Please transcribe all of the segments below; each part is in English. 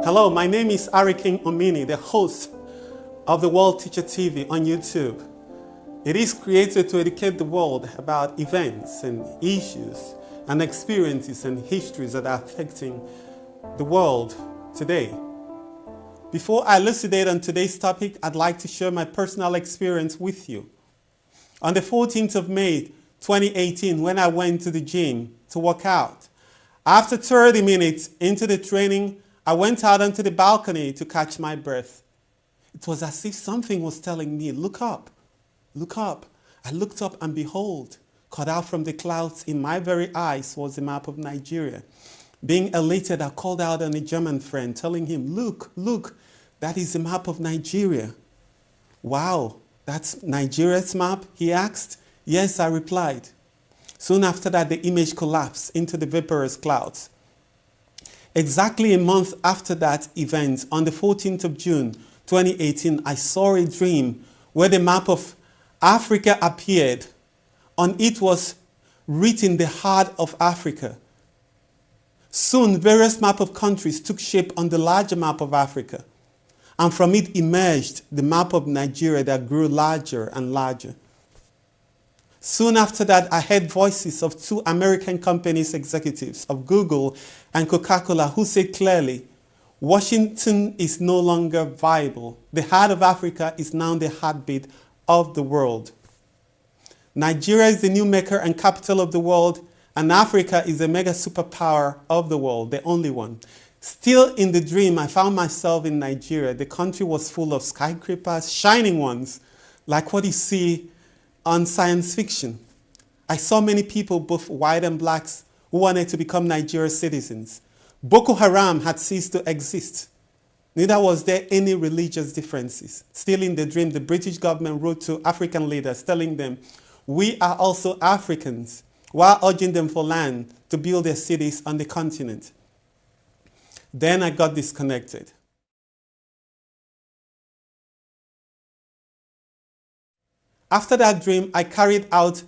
Hello, my name is Ari King Omini, the host of the World Teacher TV on YouTube. It is created to educate the world about events and issues and experiences and histories that are affecting the world today. Before I elucidate on today's topic, I'd like to share my personal experience with you. On the 14th of May, 2018, when I went to the gym to work out, after 30 minutes into the training, I went out onto the balcony to catch my breath. It was as if something was telling me, look up, look up. I looked up and behold, cut out from the clouds in my very eyes was the map of Nigeria. Being elated, I called out on a German friend, telling him, look, look, that is the map of Nigeria. Wow, that's Nigeria's map, he asked. Yes, I replied. Soon after that, the image collapsed into the vaporous clouds. Exactly a month after that event, on the 14th of June, 2018, I saw a dream where the map of Africa appeared. On it was written the heart of Africa. Soon, various maps of countries took shape on the larger map of Africa. And from it emerged the map of Nigeria that grew larger and larger. Soon after that, I heard voices of two American companies' executives of Google and Coca-Cola who said clearly, Washington is no longer viable. The heart of Africa is now the heartbeat of the world. Nigeria is the new Mecca and capital of the world, and Africa is the mega superpower of the world, the only one. Still in the dream, I found myself in Nigeria. The country was full of skyscrapers, shining ones, like what you see on science fiction. I saw many people, both white and blacks, who wanted to become Nigeria's citizens. Boko Haram had ceased to exist. Neither was there any religious differences. Still in the dream, the British government wrote to African leaders telling them, we are also Africans, while urging them for land to build their cities on the continent. Then I got disconnected. After that dream, I carried out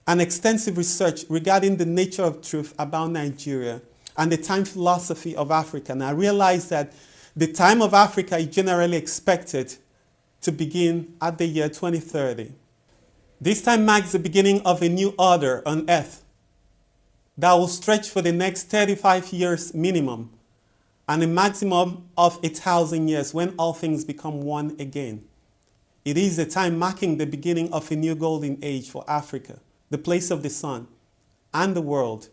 an extensive research regarding the nature of truth about Nigeria and the time philosophy of Africa. And I realized that the time of Africa is generally expected to begin at the year 2030. This time marks the beginning of a new order on earth that will stretch for the next 35 years minimum and a maximum of 1,000 years when all things become one again. It is a time marking the beginning of a new golden age for Africa, the place of the sun, and the world.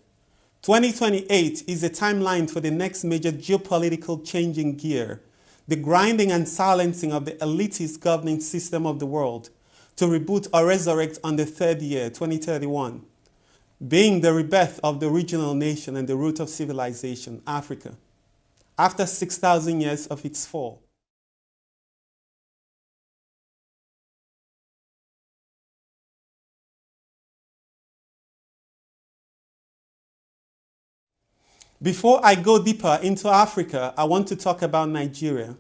2028 is a timeline for the next major geopolitical changing gear, the grinding and silencing of the elitist governing system of the world, to reboot or resurrect on the third year, 2031, being the rebirth of the original nation and the root of civilization, Africa, after 6,000 years of its fall. Before I go deeper into Africa, I want to talk about Nigeria.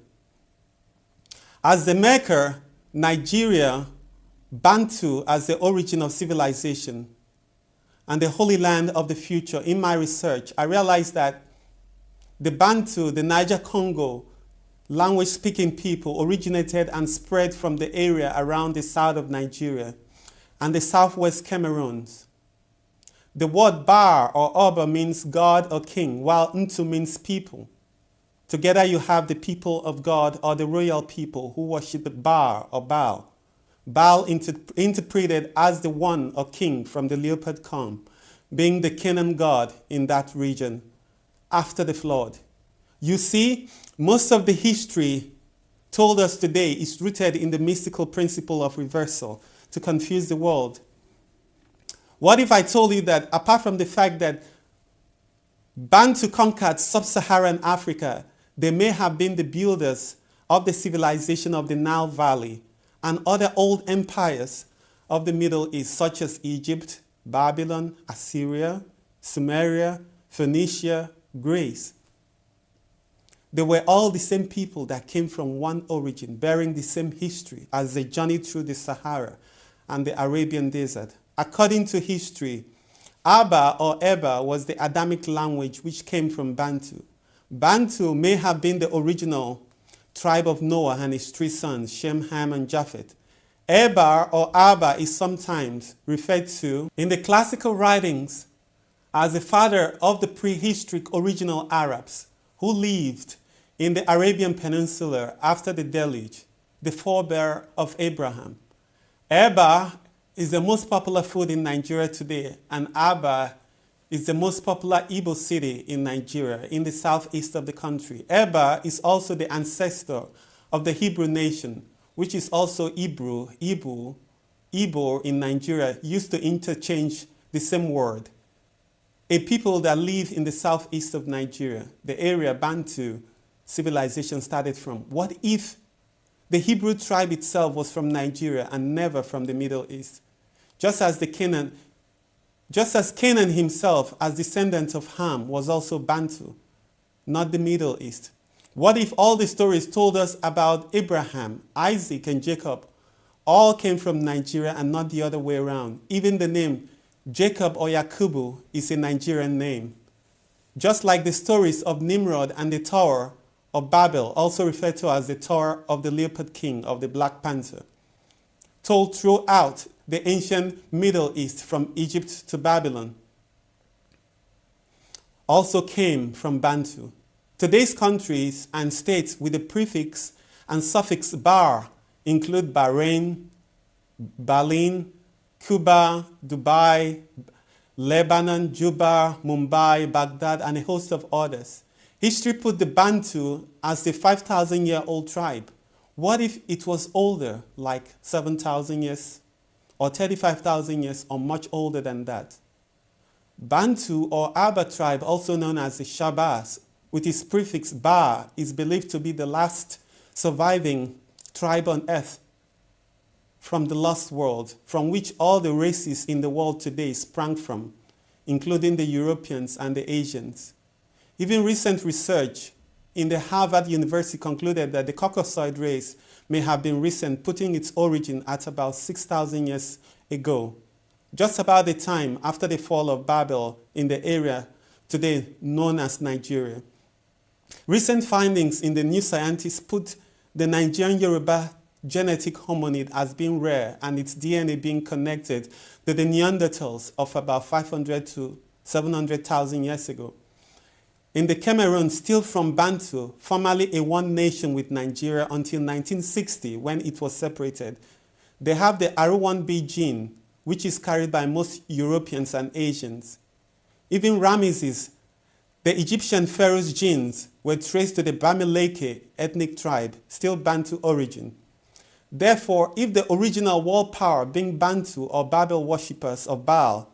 As the Mecca, Nigeria, Bantu as the origin of civilization, and the holy land of the future, in my research, I realized that the Bantu, the Niger-Congo language-speaking people originated and spread from the area around the south of Nigeria and the southwest Cameroons. The word Bar or Oba means God or king, while Ntu means people. Together you have the people of God or the royal people who worship Bar or Baal. Baal interpreted as the one or king from the leopard comb, being the Canaan god in that region after the flood. You see, most of the history told us today is rooted in the mystical principle of reversal to confuse the world. What if I told you that apart from the fact that Bantu conquered sub-Saharan Africa, they may have been the builders of the civilization of the Nile Valley and other old empires of the Middle East, such as Egypt, Babylon, Assyria, Sumeria, Phoenicia, Greece. They were all the same people that came from one origin, bearing the same history as they journeyed through the Sahara and the Arabian desert. According to history, Aba or Eba was the Adamic language which came from Bantu. Bantu may have been the original tribe of Noah and his three sons, Shem, Ham, and Japheth. Eber or Abba is sometimes referred to in the classical writings as the father of the prehistoric original Arabs who lived in the Arabian Peninsula after the deluge, the forebear of Abraham. Eba is the most popular food in Nigeria today, and Aba is the most popular Igbo city in Nigeria, in the southeast of the country. Eba is also the ancestor of the Hebrew nation, which is also Hebrew, Igbo in Nigeria, used to interchange the same word. A people that live in the southeast of Nigeria, the area Bantu civilization started from. What if the Hebrew tribe itself was from Nigeria and never from the Middle East? Just as Canaan himself, as descendant of Ham, was also Bantu, not the Middle East. What if all the stories told us about Abraham, Isaac, and Jacob all came from Nigeria and not the other way around? Even the name Jacob or Yakubu is a Nigerian name. Just like the stories of Nimrod and the Tower of Babel, also referred to as the Tower of the Leopard King of the Black Panther, told throughout the ancient Middle East from Egypt to Babylon, also came from Bantu. Today's countries and states with the prefix and suffix bar include Bahrain, Berlin, Cuba, Dubai, Lebanon, Juba, Mumbai, Baghdad, and a host of others. History put the Bantu as a 5,000-year-old tribe. What if it was older, like 7,000 years, or 35,000 years, or much older than that? Bantu or Aba tribe, also known as the Shabas, with its prefix Ba, is believed to be the last surviving tribe on earth from the lost world, from which all the races in the world today sprang from, including the Europeans and the Asians. Even recent research in the Harvard University concluded that the Caucasoid race may have been recent, putting its origin at about 6,000 years ago, just about the time after the fall of Babel in the area today known as Nigeria. Recent findings in the New Scientist put the Nigerian Yoruba genetic hominid as being rare and its DNA being connected to the Neanderthals of about 500 to 700,000 years ago. In the Cameroon, still from Bantu, formerly a one nation with Nigeria until 1960 when it was separated, they have the R1b gene, which is carried by most Europeans and Asians. Even Ramesses, the Egyptian pharaoh's genes, were traced to the Bamileke ethnic tribe, still Bantu origin. Therefore, if the original world power being Bantu or Babel worshippers of Baal,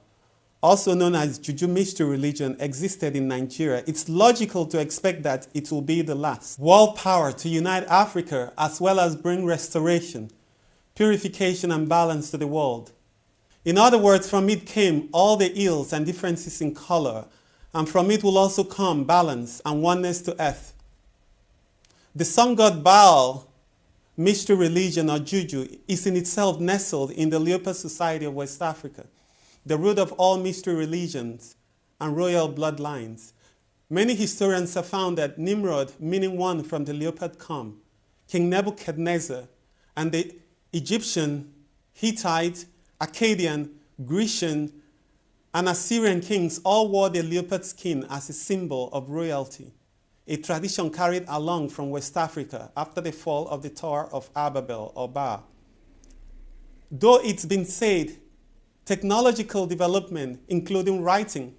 also known as Juju mystery religion, existed in Nigeria, it's logical to expect that it will be the last world power to unite Africa as well as bring restoration, purification, and balance to the world. In other words, from it came all the ills and differences in color, and from it will also come balance and oneness to earth. The sun god Baal, mystery religion or Juju, is in itself nestled in the Leopard Society of West Africa, the root of all mystery religions and royal bloodlines. Many historians have found that Nimrod, meaning one from the leopard come, King Nebuchadnezzar, and the Egyptian, Hittite, Akkadian, Grecian, and Assyrian kings all wore the leopard skin as a symbol of royalty, a tradition carried along from West Africa after the fall of the Tower of Babel or Ba. Though it's been said, technological development, including writing,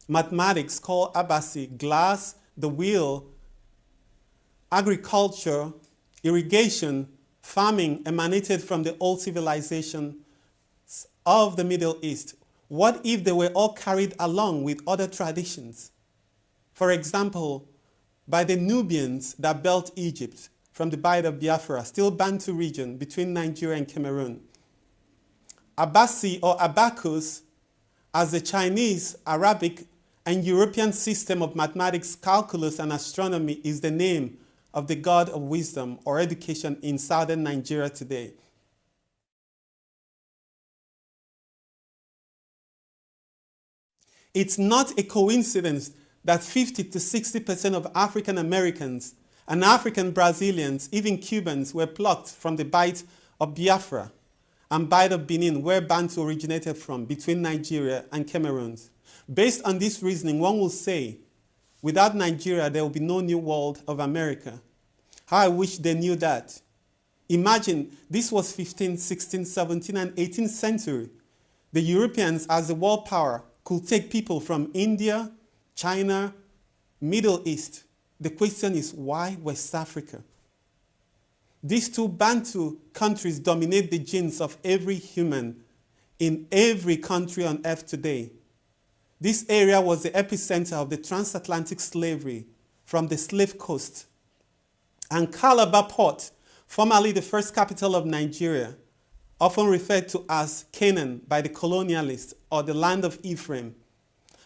mathematics called Abasi, glass, the wheel, agriculture, irrigation, farming emanated from the old civilizations of the Middle East. What if they were all carried along with other traditions? For example, by the Nubians that built Egypt from the Bight of Biafra, still Bantu region between Nigeria and Cameroon. Abasi or Abacus, as the Chinese, Arabic, and European system of mathematics, calculus, and astronomy is the name of the god of wisdom or education in southern Nigeria today. It's not a coincidence that 50 to 60% of African Americans and African Brazilians, even Cubans, were plucked from the Bight of Biafra and Bight of Benin, where Bantu originated from, between Nigeria and Cameroon. Based on this reasoning, one will say, without Nigeria, there will be no new world of America. How I wish they knew that. Imagine, this was 15th, 16th, 17th, and 18th century. The Europeans, as a world power, could take people from India, China, Middle East. The question is, why West Africa? These two Bantu countries dominate the genes of every human in every country on earth today. This area was the epicenter of the transatlantic slavery from the slave coast. And Calabar Port, formerly the first capital of Nigeria, often referred to as Canaan by the colonialists, or the land of Ephraim,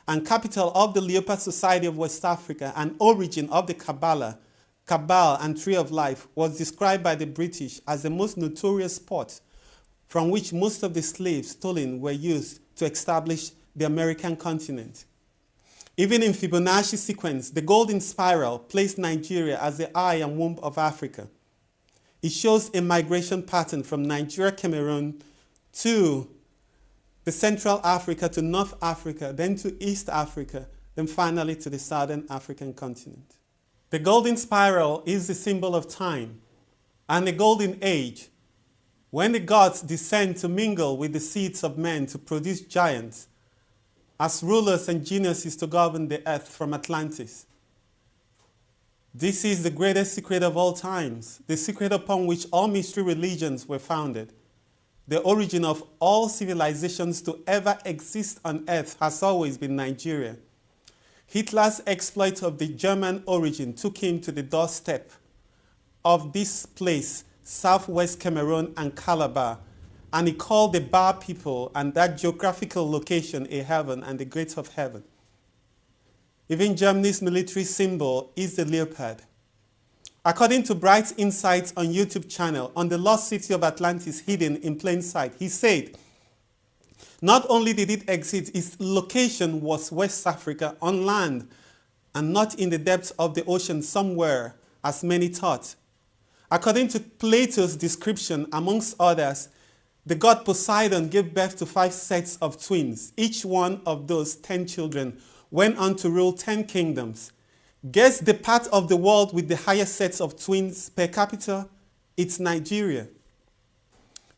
and capital of the Leopard Society of West Africa and origin of the Kabbalah, Cabal and Tree of Life, was described by the British as the most notorious port from which most of the slaves stolen were used to establish the American continent. Even in Fibonacci sequence, the golden spiral placed Nigeria as the eye and womb of Africa. It shows a migration pattern from Nigeria, Cameroon to the Central Africa, to North Africa, then to East Africa, then finally to the Southern African continent. The golden spiral is the symbol of time and the golden age, when the gods descend to mingle with the seeds of men to produce giants as rulers and geniuses to govern the earth from Atlantis. This is the greatest secret of all times, the secret upon which all mystery religions were founded. The origin of all civilizations to ever exist on earth has always been Nigeria. Hitler's exploit of the German origin took him to the doorstep of this place, southwest Cameroon and Calabar, and he called the Bar people and that geographical location a heaven and the gates of heaven. Even Germany's military symbol is the leopard. According to Bright's Insights on YouTube channel, on the lost city of Atlantis hidden in plain sight, he said, not only did it exist, its location was West Africa on land and not in the depths of the ocean somewhere, as many thought. According to Plato's description, amongst others, the god Poseidon gave birth to 5 sets of twins. Each one of those 10 children went on to rule 10 kingdoms. Guess the part of the world with the highest sets of twins per capita? It's Nigeria.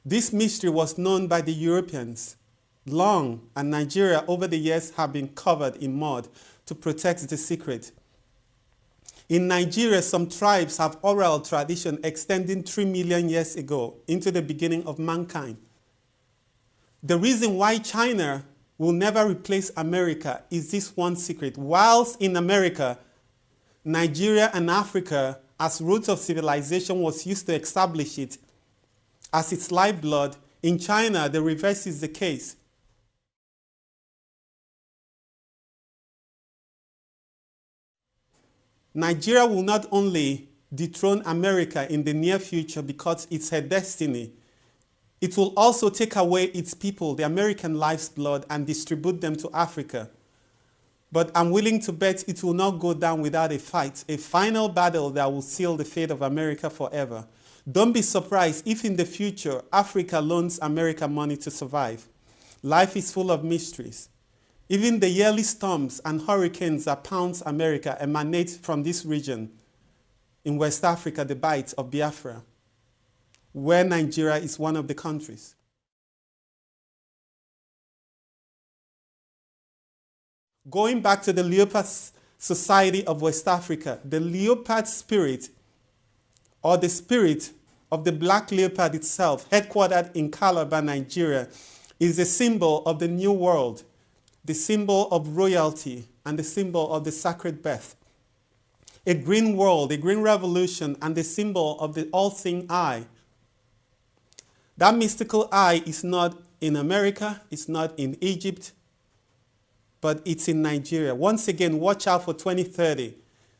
This mystery was known by the Europeans long, and Nigeria over the years have been covered in mud to protect the secret. In Nigeria, some tribes have oral tradition extending 3 million years ago into the beginning of mankind. The reason why China will never replace America is this one secret. Whilst in America, Nigeria and Africa, as roots of civilization, was used to establish it as its lifeblood, in China, the reverse is the case. Nigeria will not only dethrone America in the near future because it's her destiny, it will also take away its people, the American lifeblood, and distribute them to Africa. But I'm willing to bet it will not go down without a fight, a final battle that will seal the fate of America forever. Don't be surprised if in the future Africa loans America money to survive. Life is full of mysteries. Even the yearly storms and hurricanes that pounce America emanate from this region in West Africa, the Bight of Biafra, where Nigeria is one of the countries. Going back to the Leopard Society of West Africa, the leopard spirit, or the spirit of the black leopard itself, headquartered in Calabar, Nigeria, is a symbol of the new world, the symbol of royalty, and the symbol of the sacred birth. A green world, a green revolution, and the symbol of the all-seeing eye. That mystical eye is not in America, it's not in Egypt, but it's in Nigeria. Once again, watch out for 2030,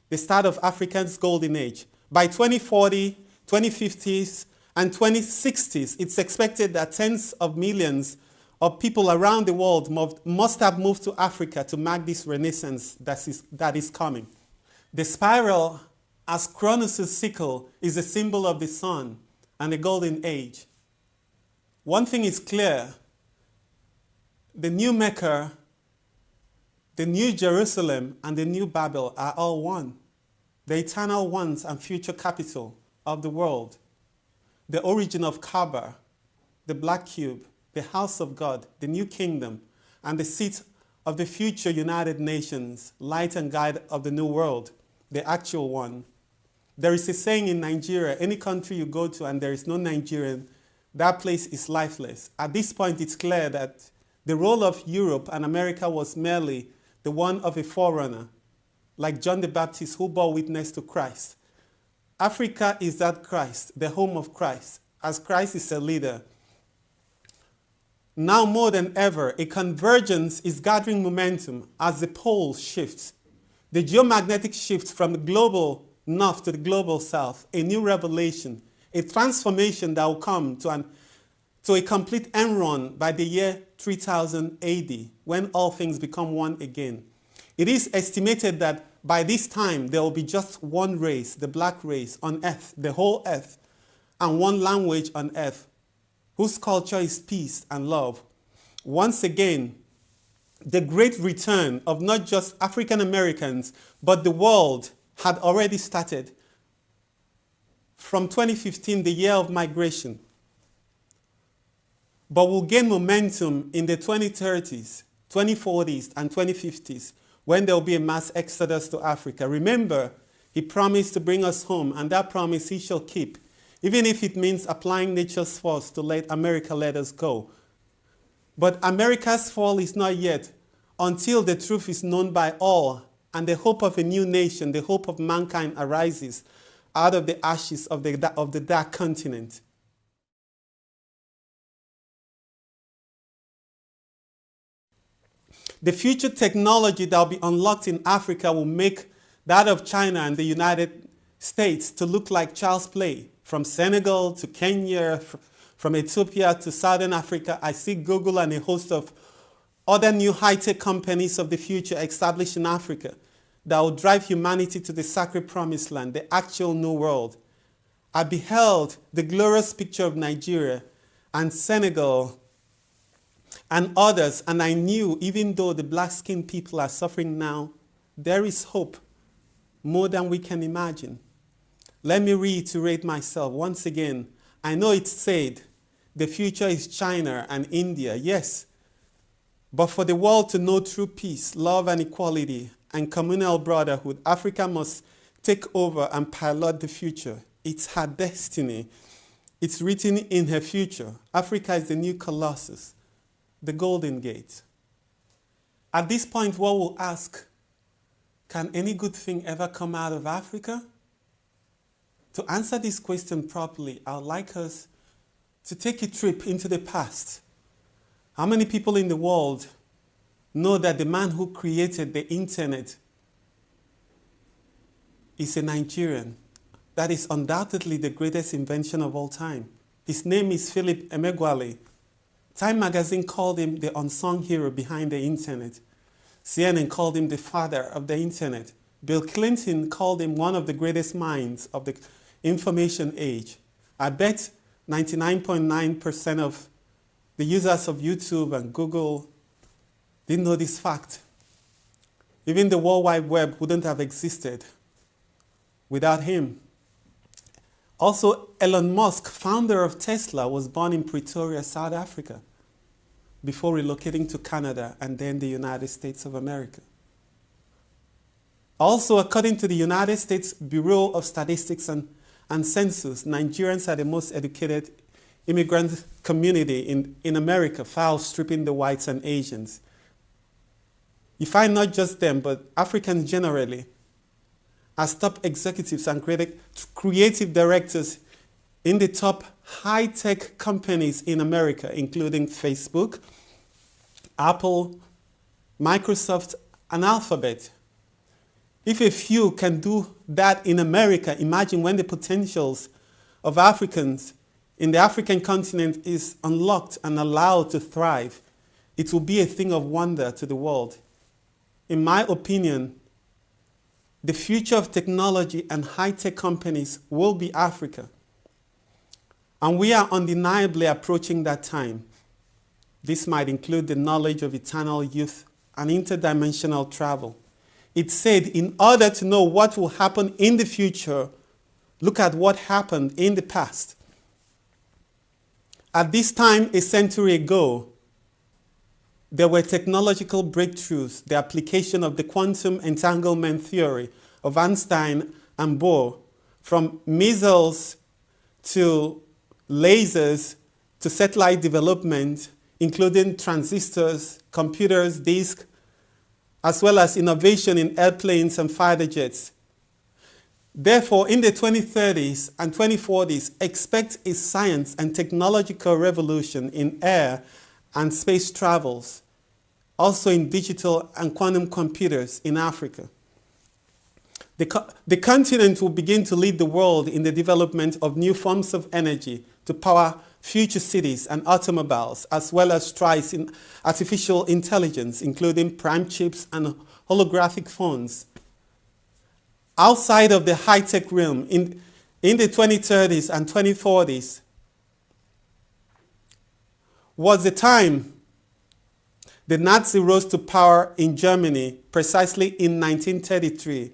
the start of Africa's golden age. By 2040, 2050s, and 2060s, it's expected that tens of millions of people around the world must have moved to Africa to mark this renaissance that is coming. The spiral, as Cronus' sickle, is a symbol of the sun and the golden age. One thing is clear: the new Mecca, the new Jerusalem, and the new Babel are all one. The eternal ones and future capital of the world. The origin of Kaaba, the Black Cube, the house of God, the new kingdom, and the seat of the future United Nations, light and guide of the new world, the actual one. There is a saying in Nigeria: any country you go to and there is no Nigerian, that place is lifeless. At this point, it's clear that the role of Europe and America was merely the one of a forerunner, like John the Baptist, who bore witness to Christ. Africa is that Christ, the home of Christ, as Christ is a leader. Now more than ever, a convergence is gathering momentum as the poles shift. The geomagnetic shift from the global north to the global south, a new revelation, a transformation that will come to a complete end run by the year 3000 AD, when all things become one again. It is estimated that by this time, there will be just one race, the black race, on earth, the whole earth, and one language on earth, whose culture is peace and love. Once again, the great return of not just African Americans, but the world had already started. From 2015, the year of migration, but will gain momentum in the 2030s, 2040s, and 2050s, when there will be a mass exodus to Africa. Remember, he promised to bring us home, and that promise he shall keep, even if it means applying nature's force to let America let us go. But America's fall is not yet, until the truth is known by all, and the hope of a new nation, the hope of mankind, arises out of the ashes of the dark continent. The future technology that will be unlocked in Africa will make that of China and the United States to look like child's play. From Senegal to Kenya, from Ethiopia to Southern Africa, I see Google and a host of other new high-tech companies of the future established in Africa that will drive humanity to the sacred promised land, the actual new world. I beheld the glorious picture of Nigeria and Senegal and others, and I knew, even though the black-skinned people are suffering now, there is hope more than we can imagine. Let me reiterate myself once again. I know it's said the future is China and India, yes, but for the world to know true peace, love and equality and communal brotherhood, Africa must take over and pilot the future. It's her destiny. It's written in her future. Africa is the new Colossus, the Golden Gate. At this point, what we'll ask, can any good thing ever come out of Africa? To answer this question properly, I would like us to take a trip into the past. How many people in the world know that the man who created the internet is a Nigerian? That is undoubtedly the greatest invention of all time. His name is Philip Emeagwali. Time magazine called him the unsung hero behind the internet. CNN called him the father of the internet. Bill Clinton called him one of the greatest minds of the information age. I bet 99.9% of the users of YouTube and Google didn't know this fact. Even the World Wide Web wouldn't have existed without him. Also, Elon Musk, founder of Tesla, was born in Pretoria, South Africa, before relocating to Canada and then the United States of America. Also, according to the United States Bureau of Statistics and Census, Nigerians are the most educated immigrant community in America, far outstripping the whites and Asians. You find not just them, but Africans generally, as top executives and creative directors in the top high-tech companies in America, including Facebook, Apple, Microsoft, and Alphabet. If a few can do that in America, imagine when the potentials of Africans in the African continent is unlocked and allowed to thrive. it will be a thing of wonder to the world. In my opinion, the future of technology and high-tech companies will be Africa. And we are undeniably approaching that time. This might include the knowledge of eternal youth and interdimensional travel. It said, in order to know what will happen in the future, look at what happened in the past. At this time, a century ago, there were technological breakthroughs, the application of the quantum entanglement theory of Einstein and Bohr, from missiles to lasers to satellite development, including transistors, computers, disks, as well as innovation in airplanes and fighter jets. Therefore, in the 2030s and 2040s, expect a science and technological revolution in air and space travels, also in digital and quantum computers in Africa. The continent will begin to lead the world in the development of new forms of energy to power future cities and automobiles, as well as strides in artificial intelligence, including prime chips and holographic phones. Outside of the high-tech realm, in the 2030s and 2040s, was the time the Nazis rose to power in Germany, precisely in 1933.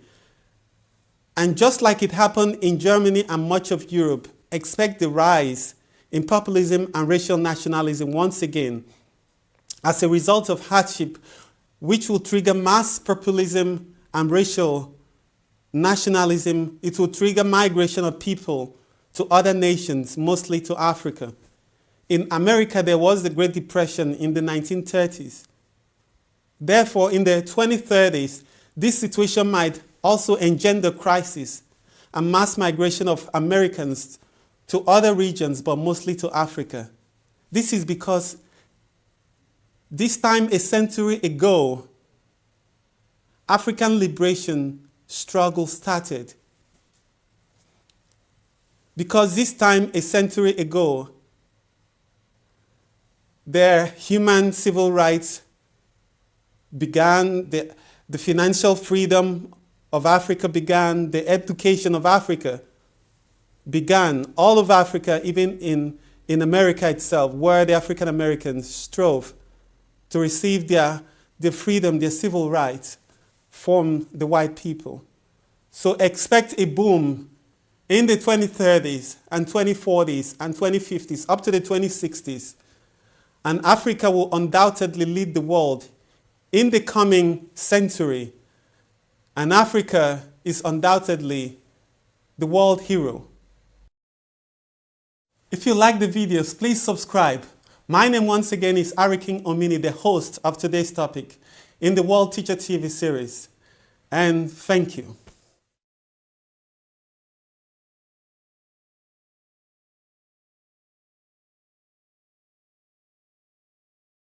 And just like it happened in Germany and much of Europe, expect the rise in populism and racial nationalism once again as a result of hardship, which will trigger mass populism and racial nationalism. It will trigger migration of people to other nations, mostly to Africa. In America, there was the Great Depression in the 1930s. Therefore, in the 2030s, this situation might also engender crisis and mass migration of Americans to other regions, but mostly to Africa. This is because this time a century ago, African liberation struggle started. Because this time a century ago, their human civil rights began, the financial freedom of Africa began, the education of Africa began. All of Africa, even in America itself, where the African Americans strove to receive their freedom, their civil rights from the white people. So expect a boom in the 2030s and 2040s and 2050s, up to the 2060s. And Africa will undoubtedly lead the world in the coming century. And Africa is undoubtedly the world hero. If you like the videos, please subscribe. My name once again is Ariking Omini, the host of today's topic in the World Teacher TV series. And thank you.